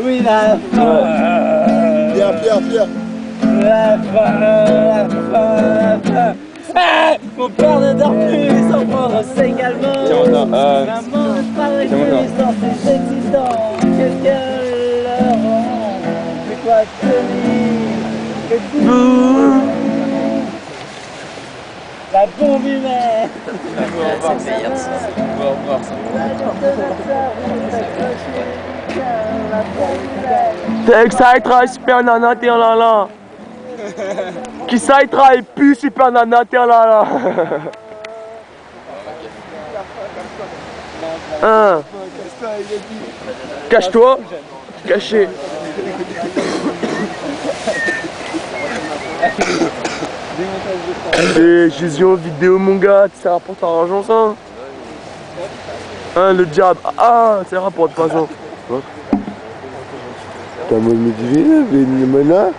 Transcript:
Oui, là. Pierre. Mon père ne dort plus, son pauvre également. Maman ne travaille plus sans ses excitants. Qu'est-ce que leur rend? C'est quoi tenir? Que tout la bombe humaine. C'est le meilleur ça. T'es excited, super nana, t'es là là. Qui s'aille plus super nana, t'es là là. Hein. Cache-toi. Caché. Jésus en vidéo mon gars, ça rapporte argent ça. Hein, le diable. Ah, ça rapporte pas ça. T'as moi me dit, mais maintenant.